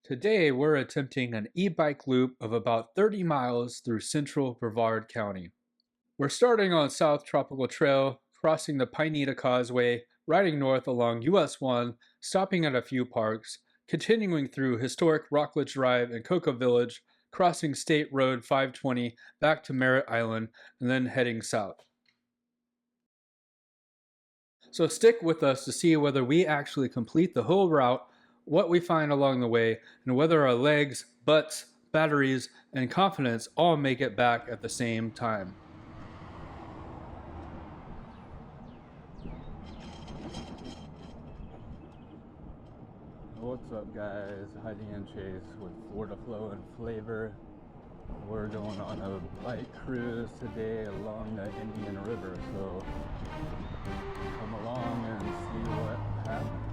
Today, we're attempting an e-bike loop of about 30 miles through central Brevard County. We're starting on South Tropical Trail, crossing the Pineda Causeway, riding north along US 1, stopping at a few parks, continuing through historic Rockledge Drive and Cocoa Village, crossing State Road 520 back to Merritt Island, and then heading south. So stick with us to see whether we actually complete the whole route, what we find along the way, and whether our legs, butts, batteries, and confidence all make it back at the same time. What's up, guys? Heidi and Chase with Florida Flow and Flavor. We're going on a bike cruise today along the Indian River, so come along and see what happens.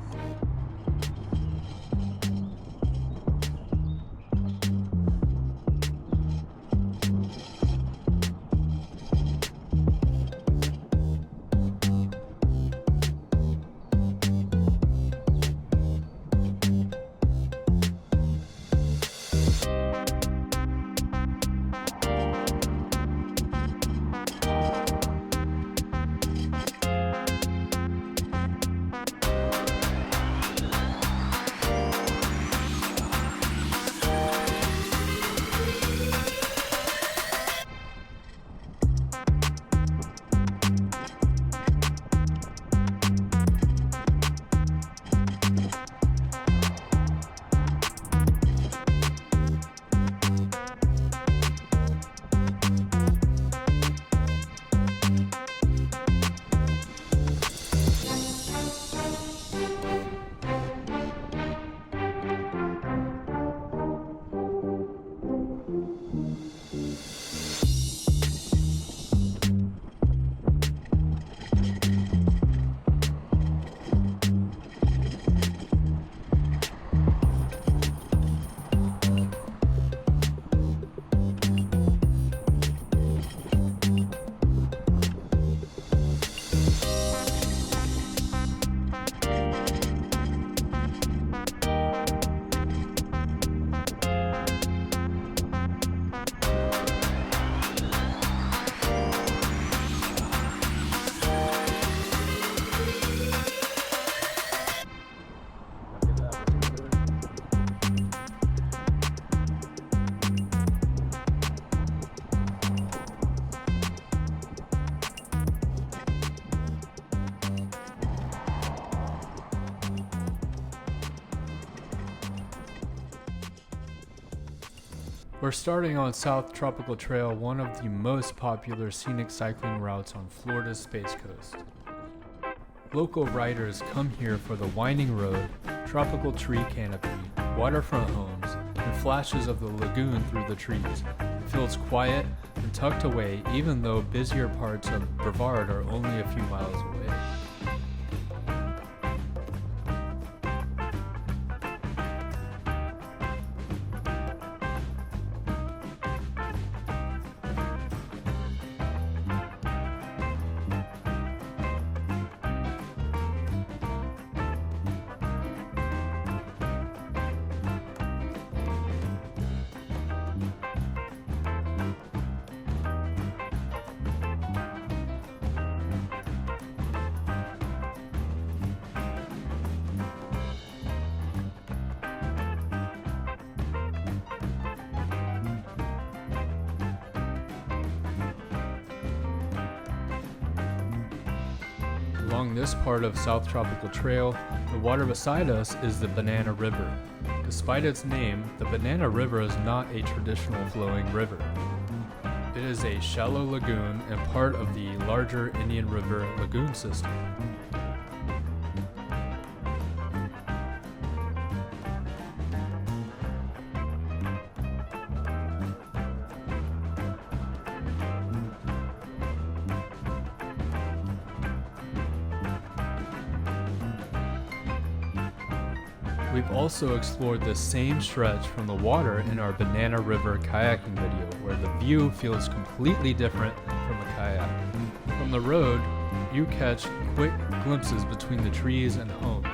We're starting on South Tropical Trail, one of the most popular scenic cycling routes on Florida's Space Coast. Local riders come here for the winding road, tropical tree canopy, waterfront homes, and flashes of the lagoon through the trees. It feels quiet and tucked away, even though busier parts of Brevard are only a few miles away. Along this part of South Tropical Trail, the water beside us is the Banana River. Despite its name, the Banana River is not a traditional flowing river. It is a shallow lagoon and part of the larger Indian River lagoon system. We've also explored the same stretch from the water in our Banana River kayaking video, where the view feels completely different from a kayak. From the road, you catch quick glimpses between the trees and homes.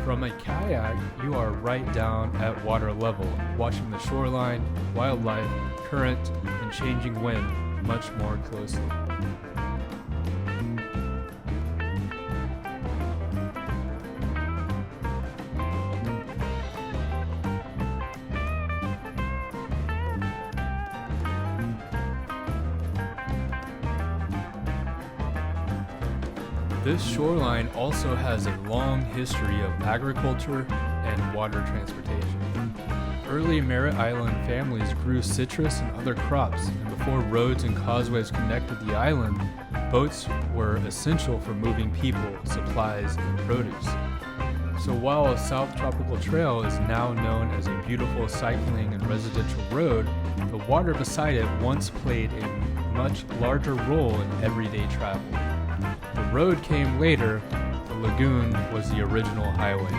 From a kayak, you are right down at water level, watching the shoreline, wildlife, current, and changing wind much more closely. This shoreline also has a long history of agriculture and water transportation. Early Merritt Island families grew citrus and other crops, and before roads and causeways connected the island, boats were essential for moving people, supplies, and produce. So while South Tropical Trail is now known as a beautiful cycling and residential road, the water beside it once played a much larger role in everyday travel. The road came later, the lagoon was the original highway.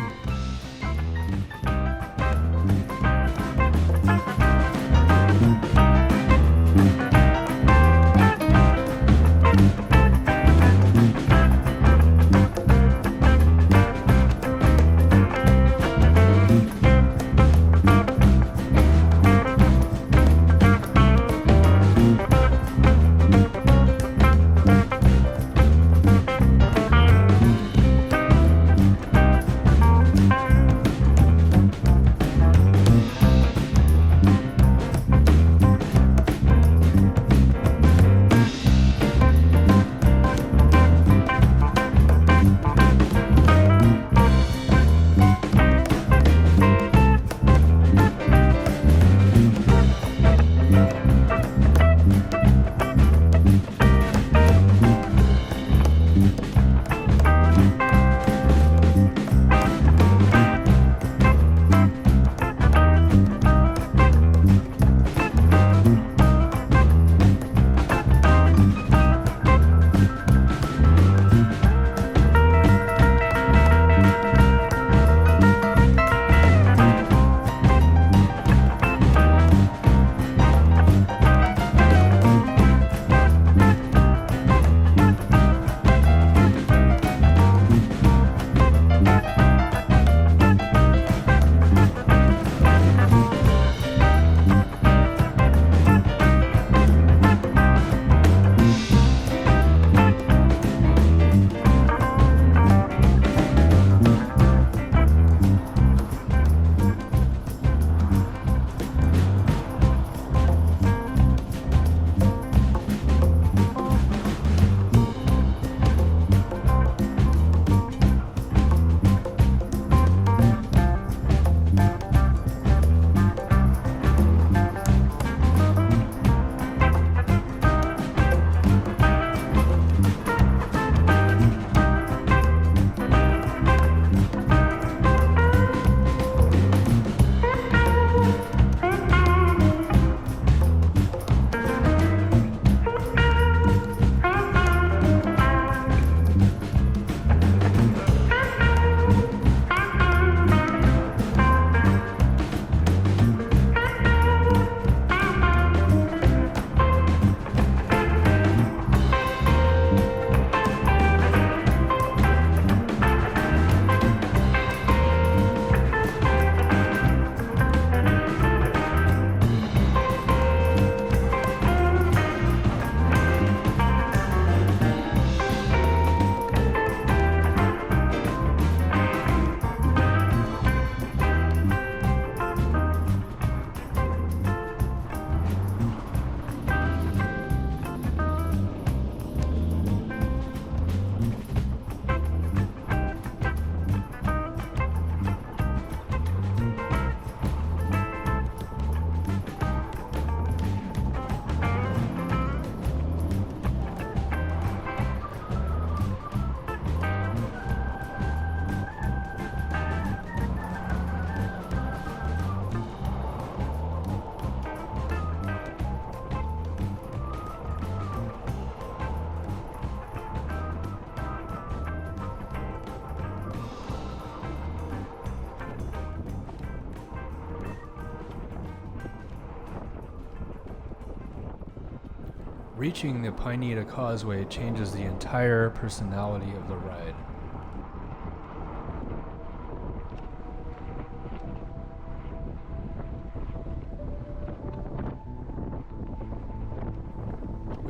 Reaching the Pineda Causeway changes the entire personality of the ride.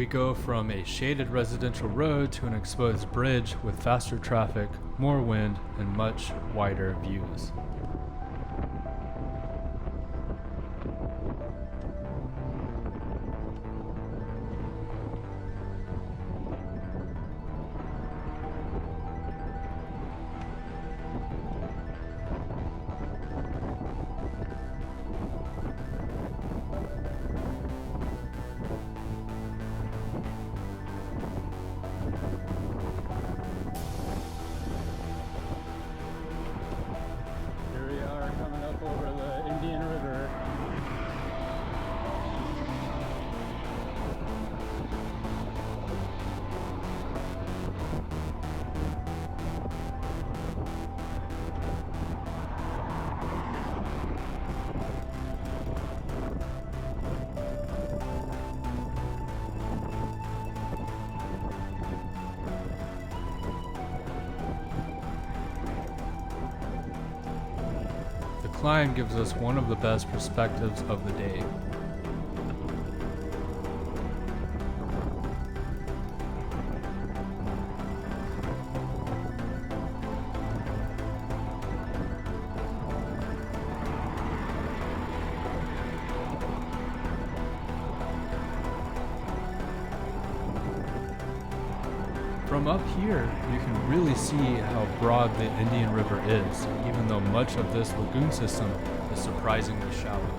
We go from a shaded residential road to an exposed bridge with faster traffic, more wind, and much wider views. The climb gives us one of the best perspectives of the day. From up here, you can really see how broad the Indian River is, even though much of this lagoon system is surprisingly shallow.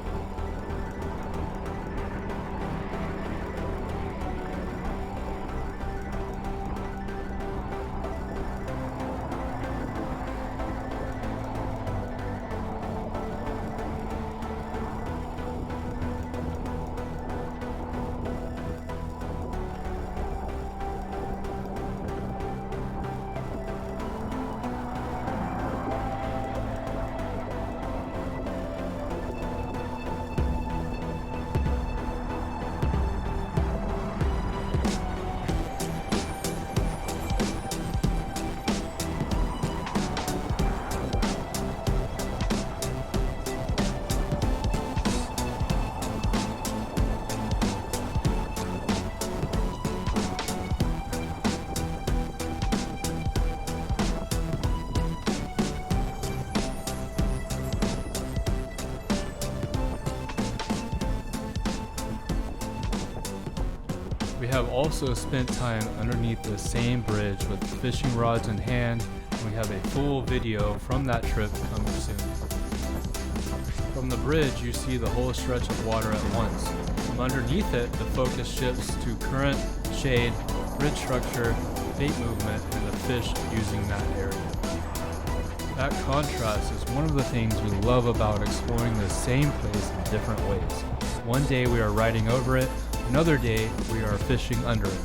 We have also spent time underneath the same bridge with fishing rods in hand, and we have a full video from that trip coming soon. From the bridge, you see the whole stretch of water at once. From underneath it, the focus shifts to current, shade, bridge structure, bait movement, and the fish using that area. That contrast is one of the things we love about exploring the same place in different ways. One day we are riding over it, another day we are fishing under it.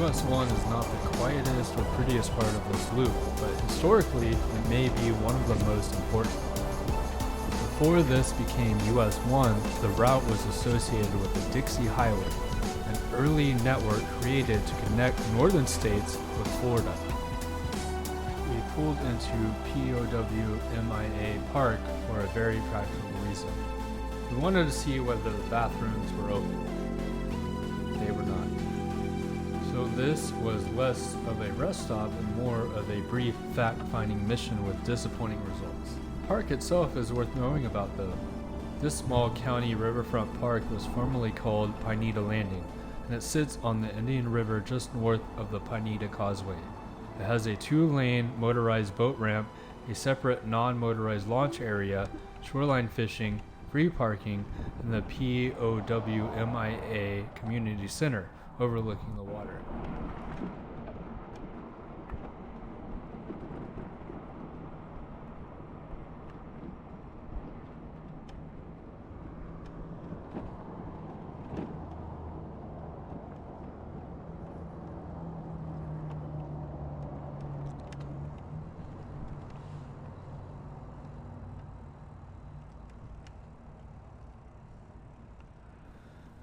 US 1 is not the quietest or prettiest part of this loop, but historically it may be one of the most important. Before this became US 1, the route was associated with the Dixie Highway, an early network created to connect northern states with Florida. We pulled into POW-MIA Park for a very practical reason. We wanted to see whether the bathrooms were open. They were not. So this was less of a rest stop and more of a brief fact-finding mission with disappointing results. The park itself is worth knowing about though. This small county riverfront park was formerly called Pineda Landing, and it sits on the Indian River just north of the Pineda Causeway. It has a 2-lane motorized boat ramp, a separate non-motorized launch area, shoreline fishing, free parking, and the POWMIA Community Center overlooking the water.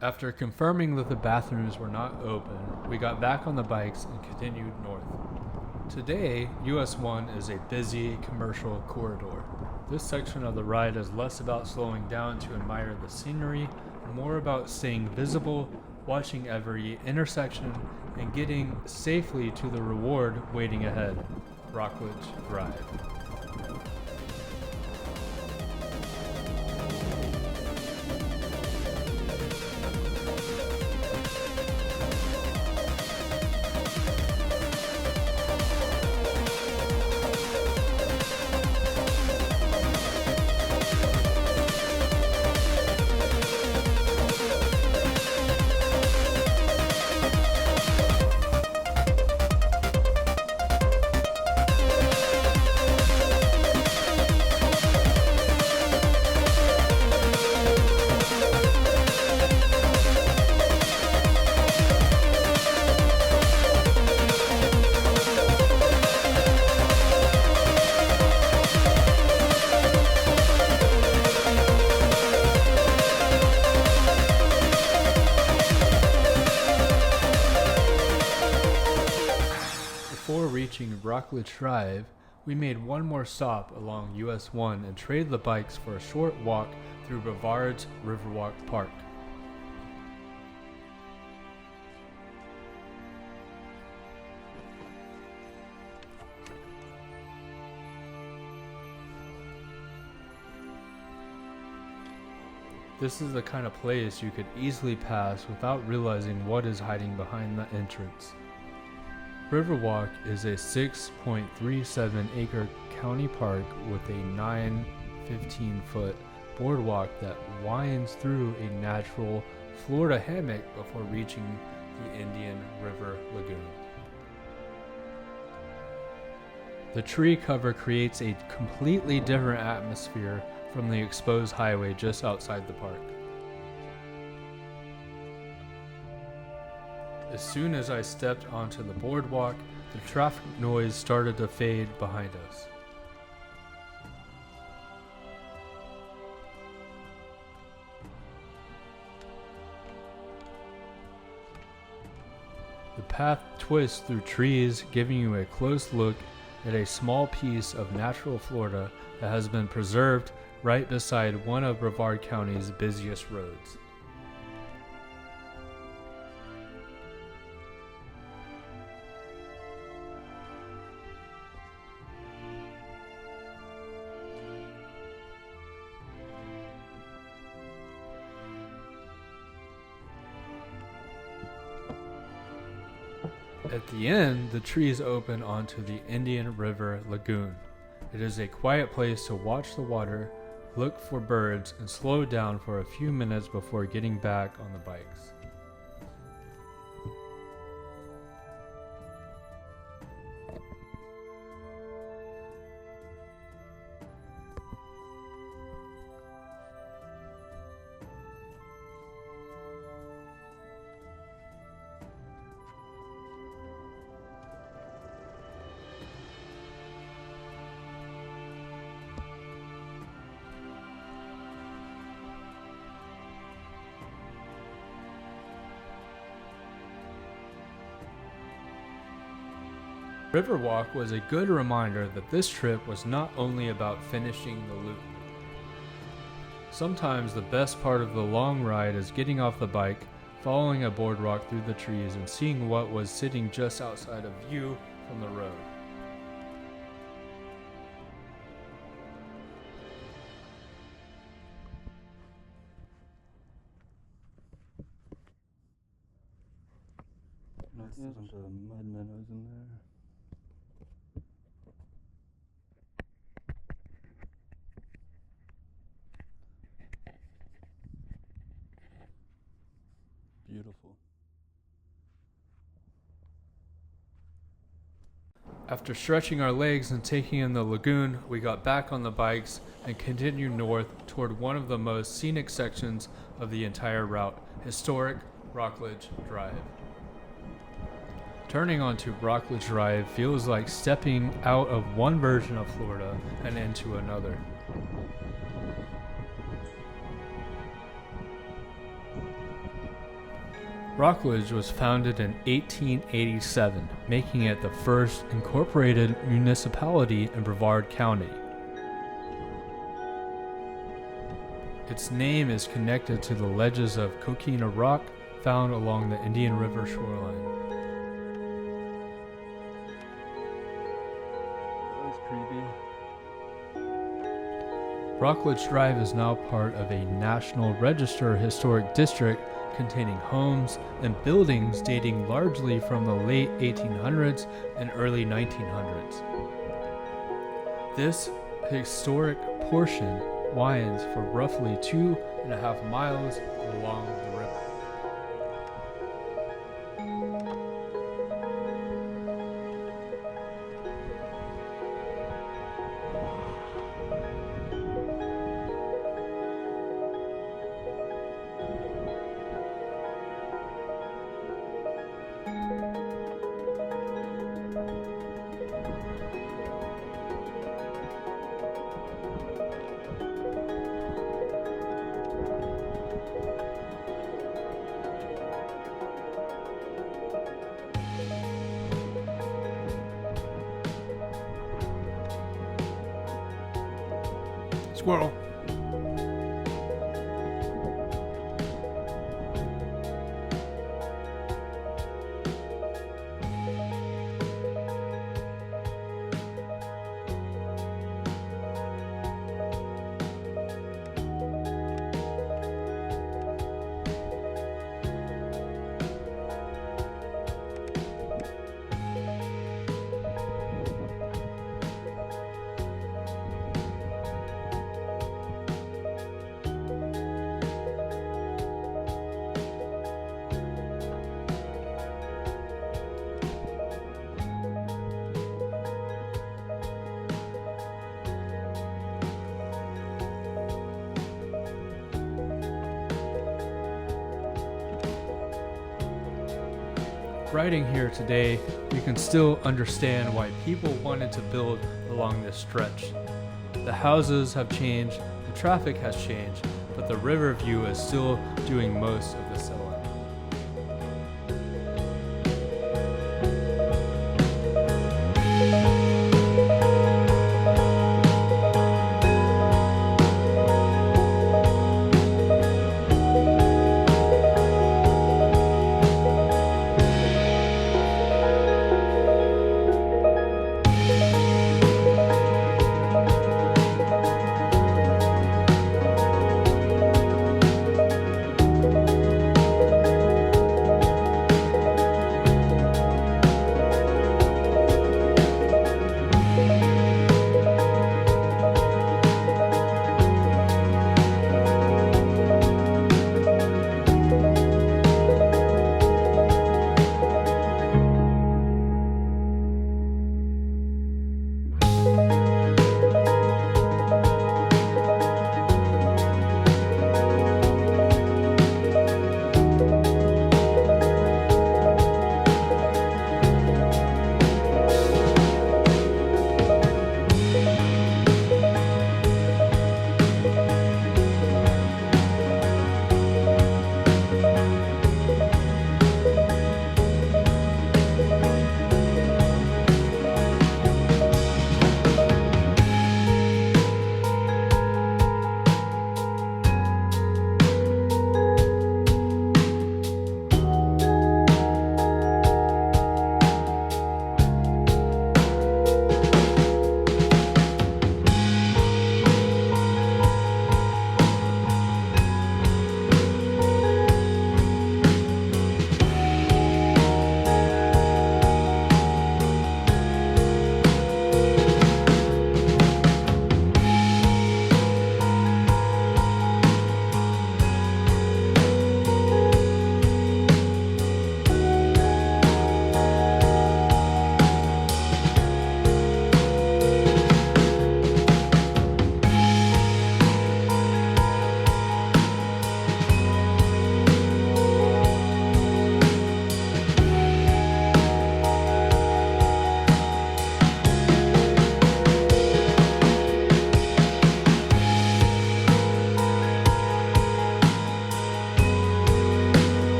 After confirming that the bathrooms were not open, we got back on the bikes and continued north. Today, US 1 is a busy commercial corridor. This section of the ride is less about slowing down to admire the scenery and more about staying visible, watching every intersection, and getting safely to the reward waiting ahead, Rockledge Drive. Before reaching Rockledge Drive, we made one more stop along US 1 and traded the bikes for a short walk through Brevard's Riverwalk Park. This is the kind of place you could easily pass without realizing what is hiding behind the entrance. Riverwalk is a 6.37 acre county park with a 9-15-foot boardwalk that winds through a natural Florida hammock before reaching the Indian River Lagoon. The tree cover creates a completely different atmosphere from the exposed highway just outside the park. As soon as I stepped onto the boardwalk, the traffic noise started to fade behind us. The path twists through trees, giving you a close look at a small piece of natural Florida that has been preserved right beside one of Brevard County's busiest roads. At the end, the trees open onto the Indian River Lagoon. It is a quiet place to watch the water, look for birds, and slow down for a few minutes before getting back on the bikes. Riverwalk was a good reminder that this trip was not only about finishing the loop. Sometimes the best part of the long ride is getting off the bike, following a boardwalk through the trees, and seeing what was sitting just outside of view from the road. Nice bunch of mud minnows in there. After stretching our legs and taking in the lagoon, we got back on the bikes and continued north toward one of the most scenic sections of the entire route, historic Rockledge Drive. Turning onto Rockledge Drive feels like stepping out of one version of Florida and into another. Rockledge was founded in 1887, making it the first incorporated municipality in Brevard County. Its name is connected to the ledges of coquina rock found along the Indian River shoreline. That's creepy. Rockledge Drive is now part of a National Register Historic District containing homes and buildings dating largely from the late 1800s and early 1900s. This historic portion winds for roughly 2.5 miles along the river. Squirrel. Riding here today, you can still understand why people wanted to build along this stretch. The houses have changed, the traffic has changed, but the river view is still doing most of the selling.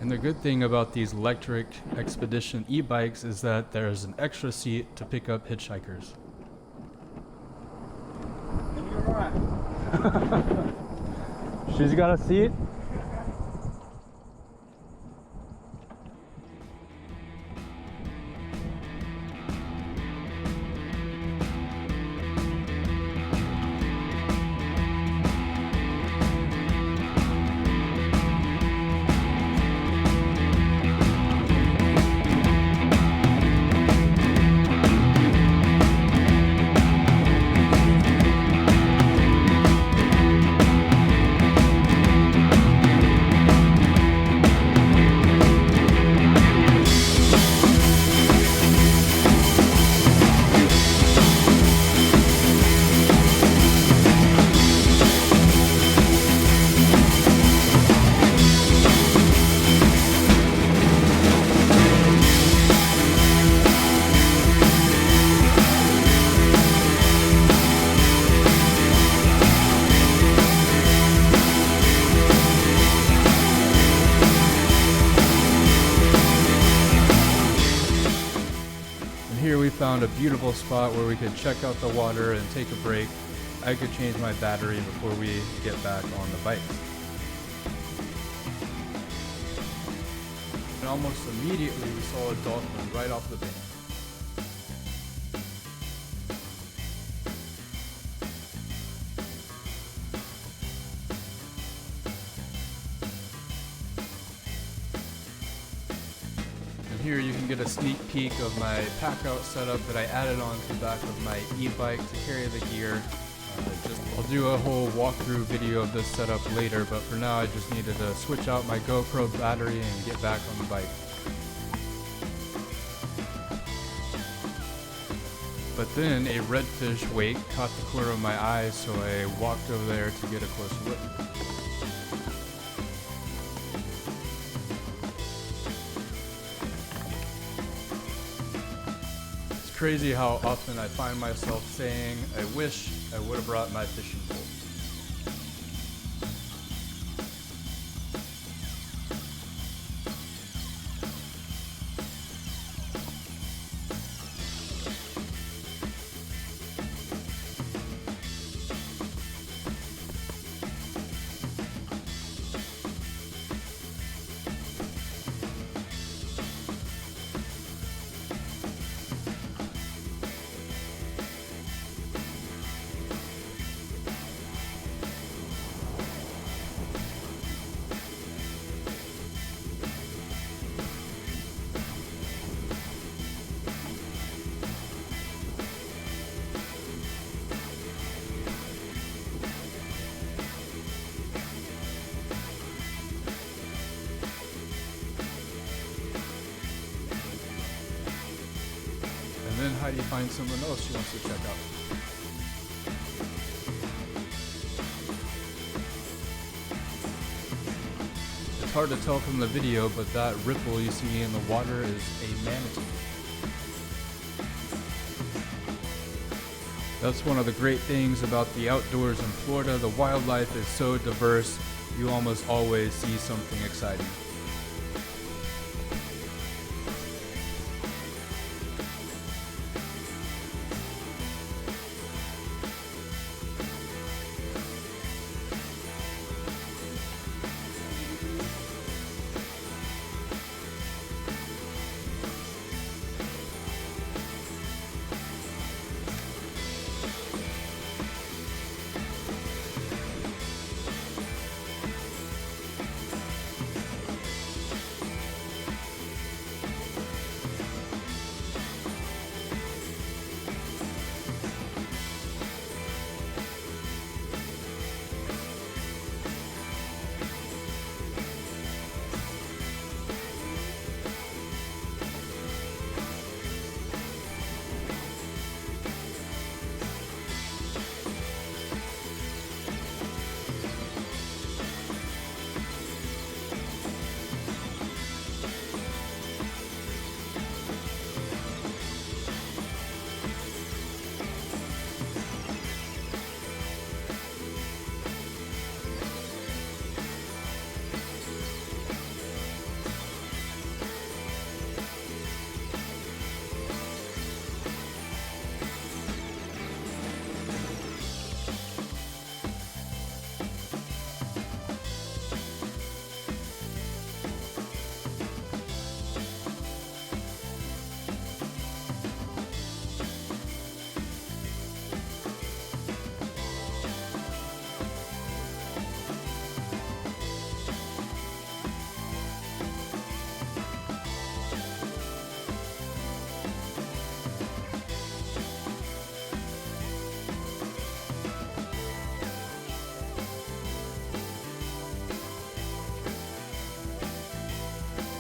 And the good thing about these electric expedition e-bikes is that there's an extra seat to pick up hitchhikers. She's got a seat? Here we found a beautiful spot where we could check out the water and take a break. I could change my battery before we get back on the bike. And almost immediately we saw a dolphin right off the bank. Here you can get a sneak peek of my pack-out setup that I added onto the back of my e-bike to carry the gear. I'll do a whole walkthrough video of this setup later, but for now I just needed to switch out my GoPro battery and get back on the bike. But then a redfish wake caught the corner of my eye, so I walked over there to get a closer look. Crazy how often I find myself saying, I wish I would have brought my fishing pole. And then Heidi finds someone else she wants to check out. It's hard to tell from the video, but that ripple you see in the water is a manatee. That's one of the great things about the outdoors in Florida. The wildlife is so diverse, you almost always see something exciting.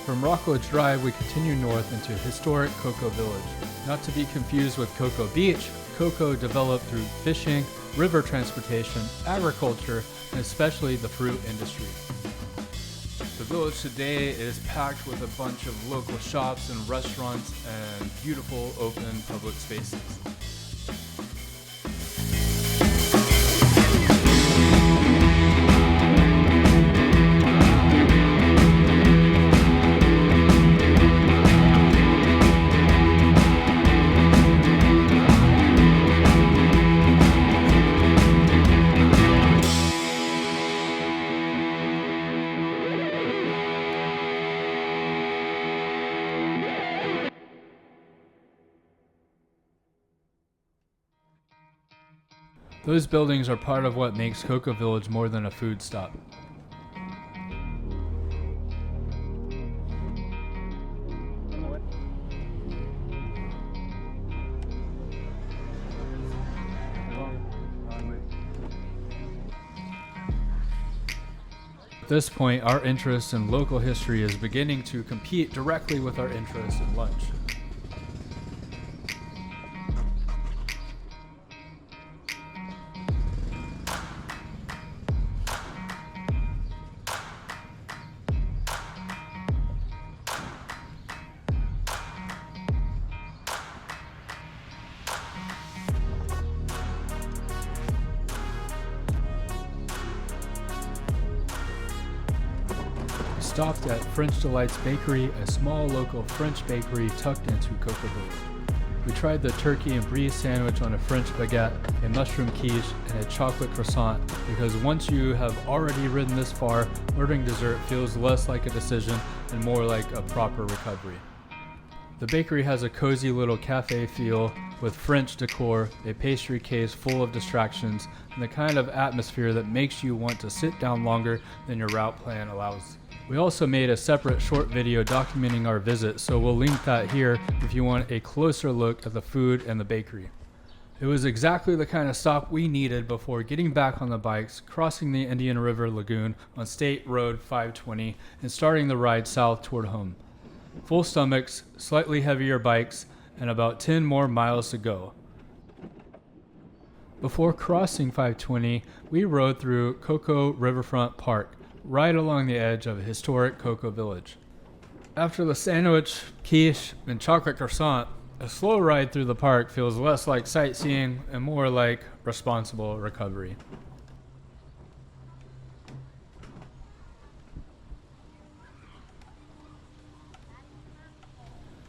From Rockledge Drive, we continue north into historic Cocoa Village. Not to be confused with Cocoa Beach, cocoa developed through fishing, river transportation, agriculture, and especially the fruit industry. The village today is packed with a bunch of local shops and restaurants and beautiful open public spaces. Those buildings are part of what makes Cocoa Village more than a food stop. At this point, our interest in local history is beginning to compete directly with our interest in lunch. Stopped at French Delight's Bakery, a small local French bakery tucked into Cocoa Village. We tried the turkey and brie sandwich on a French baguette, a mushroom quiche, and a chocolate croissant because once you have already ridden this far, ordering dessert feels less like a decision and more like a proper recovery. The bakery has a cozy little cafe feel with French decor, a pastry case full of distractions, and the kind of atmosphere that makes you want to sit down longer than your route plan allows. We also made a separate short video documenting our visit, so we'll link that here if you want a closer look at the food and the bakery. It was exactly the kind of stop we needed before getting back on the bikes, crossing the Indian River Lagoon on State Road 520, and starting the ride south toward home. Full stomachs, slightly heavier bikes, and about 10 more miles to go. Before crossing 520, we rode through Cocoa Riverfront Park, right along the edge of historic Cocoa Village. After the sandwich, quiche, and chocolate croissant, a slow ride through the park feels less like sightseeing and more like responsible recovery.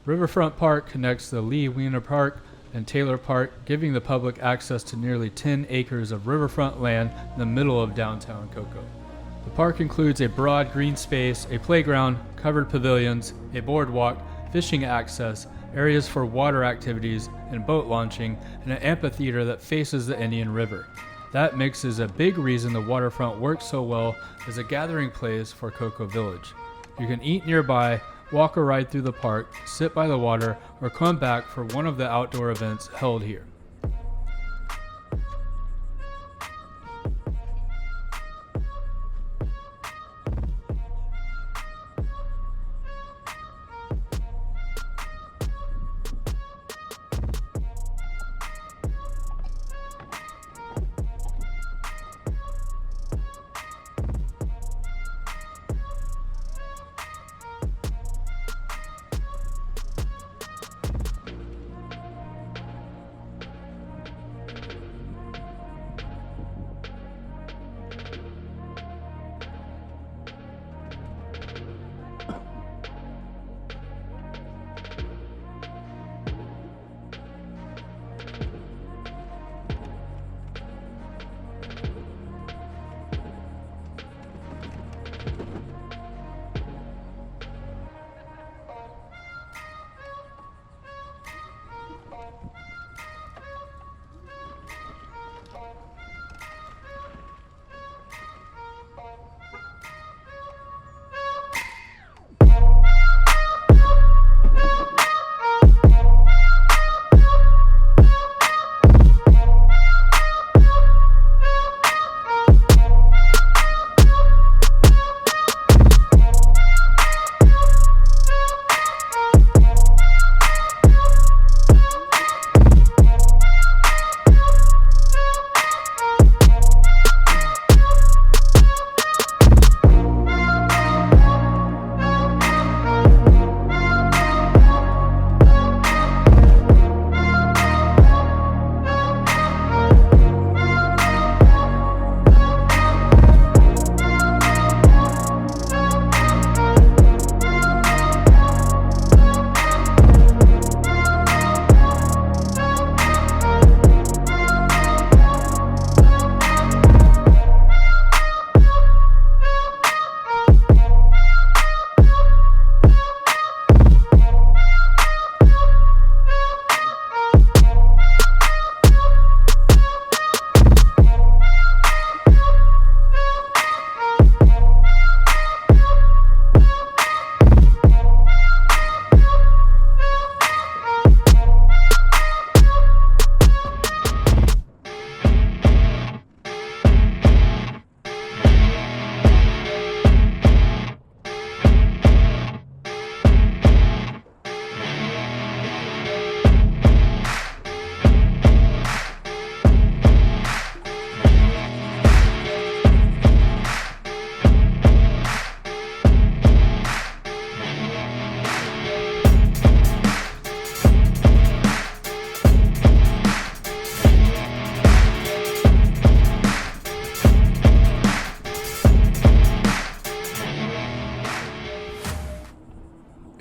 Riverfront Park connects the Lee Wiener Park and Taylor Park, giving the public access to nearly 10 acres of riverfront land in the middle of downtown Cocoa. The park includes a broad green space, a playground, covered pavilions, a boardwalk, fishing access, areas for water activities and boat launching, and an amphitheater that faces the Indian River. That mix is a big reason the waterfront works so well as a gathering place for Cocoa Village. You can eat nearby, walk or ride through the park, sit by the water, or come back for one of the outdoor events held here.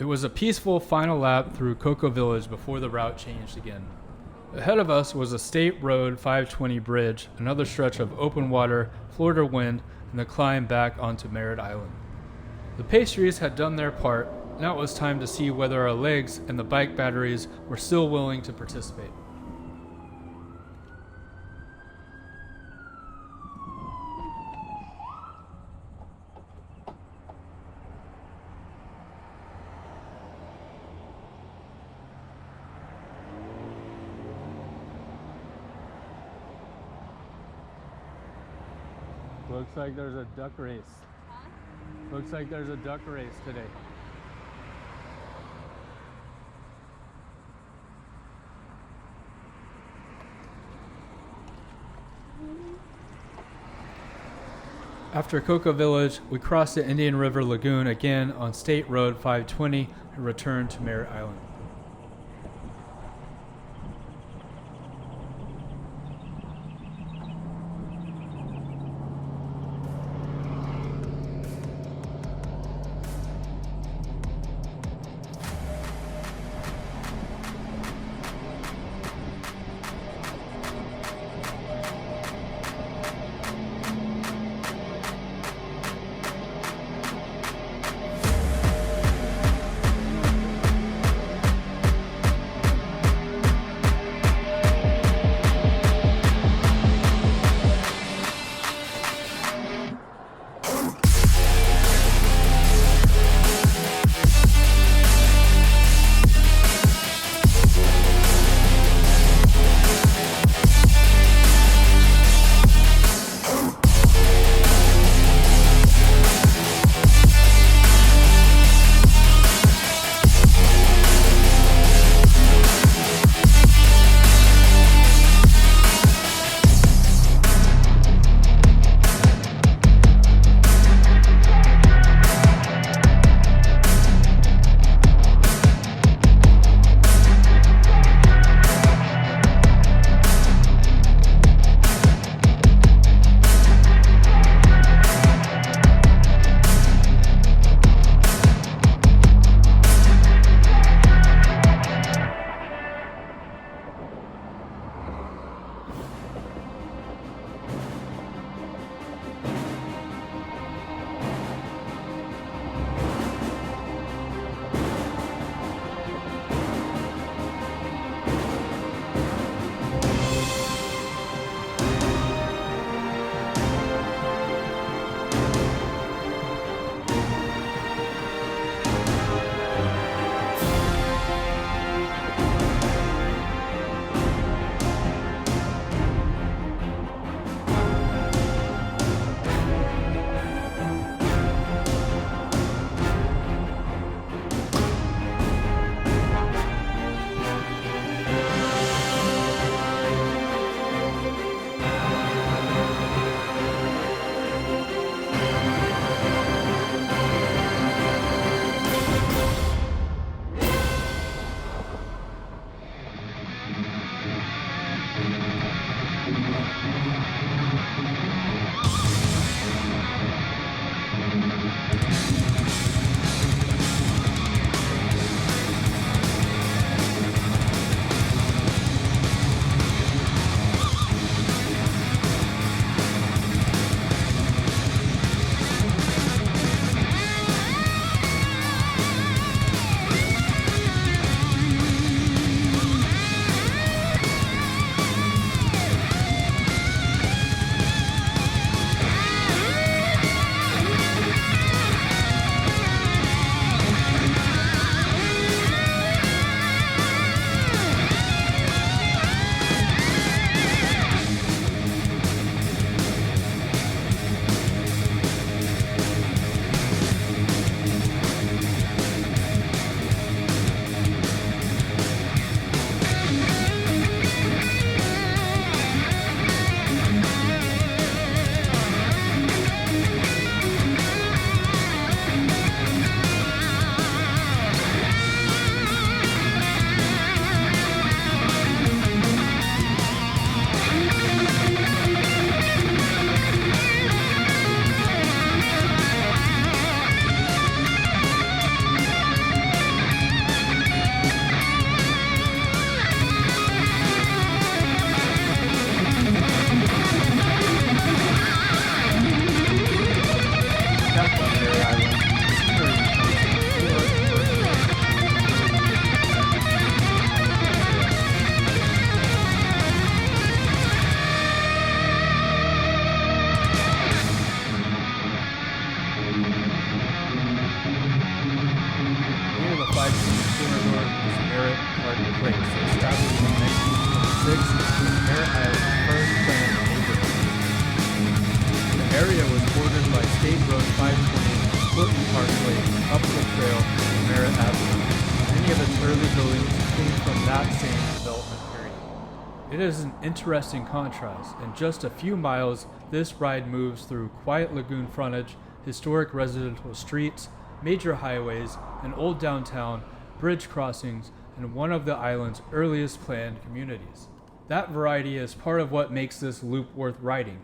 was a peaceful final lap through Cocoa Village before the route changed again. Ahead of us was a State Road 520 bridge, another stretch of open water, Florida wind, and the climb back onto Merritt Island. The pastries had done their part. Now it was time to see whether our legs and the bike batteries were still willing to participate. Looks like there's a duck race. Looks like there's a duck race today. After Cocoa Village, we crossed the Indian River Lagoon again on State Road 520 and returned to Merritt Island. race established in 1926 was Merritt Island's first planned neighborhood. The area was bordered by State Road 520, Courtenay and Parkway, Tropical Trail, and Merritt Avenue. Many of its early buildings came from that same development period. It is an interesting contrast. In just a few miles, this ride moves through quiet lagoon frontage, historic residential streets, major highways, an old downtown, bridge crossings, and one of the island's earliest planned communities. That variety is part of what makes this loop worth riding.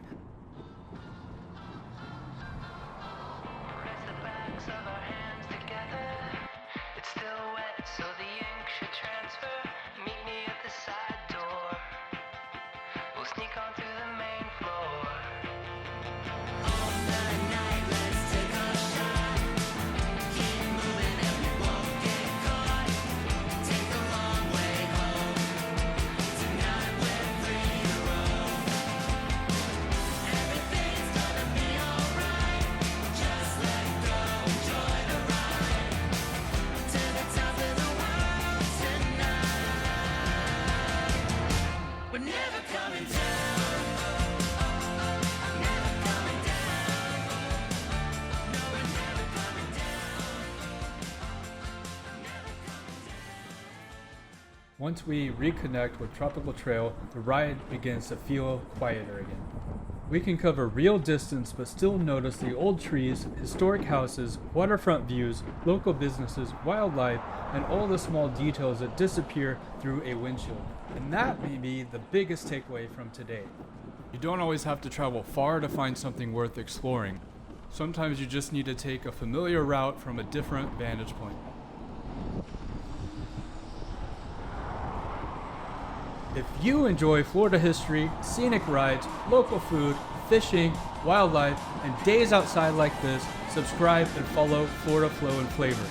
Once we reconnect with Tropical Trail, the ride begins to feel quieter again. We can cover real distance but still notice the old trees, historic houses, waterfront views, local businesses, wildlife, and all the small details that disappear through a windshield. And that may be the biggest takeaway from today. You don't always have to travel far to find something worth exploring. Sometimes you just need to take a familiar route from a different vantage point. If you enjoy Florida history, scenic rides, local food, fishing, wildlife, and days outside like this, subscribe and follow Florida Flow and Flavor.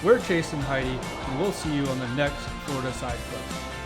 We're Chase and Heidi, and we'll see you on the next Florida Side Quest.